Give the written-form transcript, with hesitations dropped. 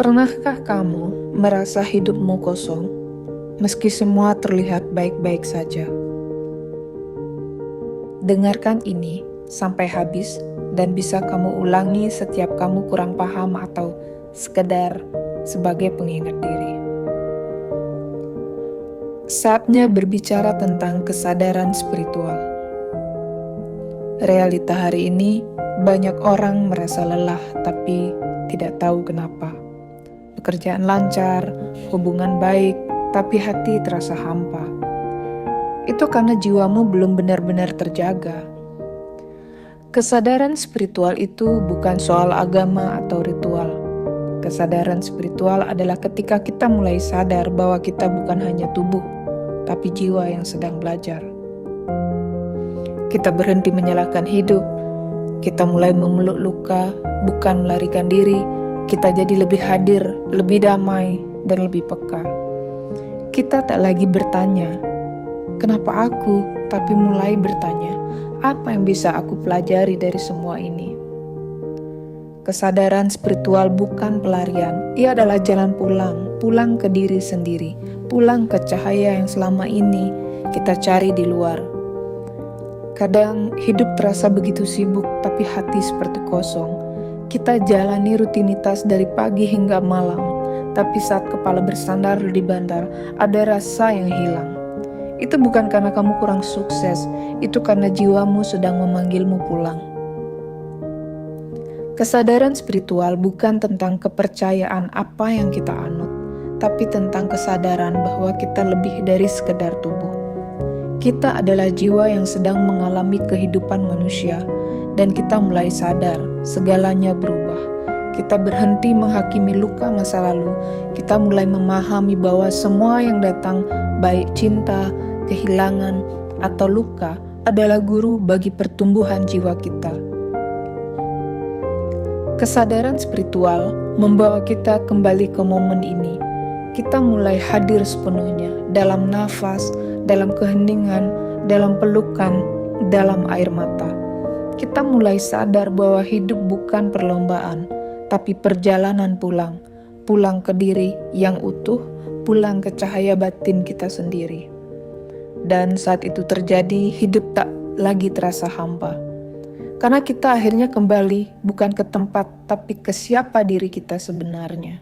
Pernahkah kamu merasa hidupmu kosong, meski semua terlihat baik-baik saja? Dengarkan ini sampai habis dan bisa kamu ulangi setiap kamu kurang paham atau sekedar sebagai pengingat diri. Saatnya berbicara tentang kesadaran spiritual. Realita hari ini, banyak orang merasa lelah tapi tidak tahu kenapa. Pekerjaan lancar, hubungan baik, tapi hati terasa hampa. Itu karena jiwamu belum benar-benar terjaga. Kesadaran spiritual itu bukan soal agama atau ritual. Kesadaran spiritual adalah ketika kita mulai sadar bahwa kita bukan hanya tubuh, tapi jiwa yang sedang belajar. Kita berhenti menyalahkan hidup. Kita mulai memeluk luka, bukan melarikan diri. Kita jadi lebih hadir, lebih damai, dan lebih peka. Kita tak lagi bertanya, kenapa aku? Tapi mulai bertanya, apa yang bisa aku pelajari dari semua ini? Kesadaran spiritual bukan pelarian. Ia adalah jalan pulang ke diri sendiri, pulang ke cahaya yang selama ini kita cari di luar. Kadang hidup terasa begitu sibuk, tapi hati seperti kosong. Kita jalani rutinitas dari pagi hingga malam, tapi saat kepala bersandar di bandar, ada rasa yang hilang. Itu bukan karena kamu kurang sukses, itu karena jiwamu sedang memanggilmu pulang. Kesadaran spiritual bukan tentang kepercayaan apa yang kita anut, tapi tentang kesadaran bahwa kita lebih dari sekedar tubuh. Kita adalah jiwa yang sedang mengalami kehidupan manusia, dan kita mulai sadar segalanya berubah. Kita berhenti menghakimi luka masa lalu. Kita mulai memahami bahwa semua yang datang, baik cinta, kehilangan, atau luka, adalah guru bagi pertumbuhan jiwa kita. Kesadaran spiritual membawa kita kembali ke momen ini. Kita mulai hadir sepenuhnya dalam nafas, dalam keheningan, dalam pelukan, dalam air mata. Kita mulai sadar bahwa hidup bukan perlombaan, tapi perjalanan pulang ke diri yang utuh, pulang ke cahaya batin kita sendiri. Dan saat itu terjadi, hidup tak lagi terasa hampa. Karena kita akhirnya kembali bukan ke tempat, tapi ke siapa diri kita sebenarnya.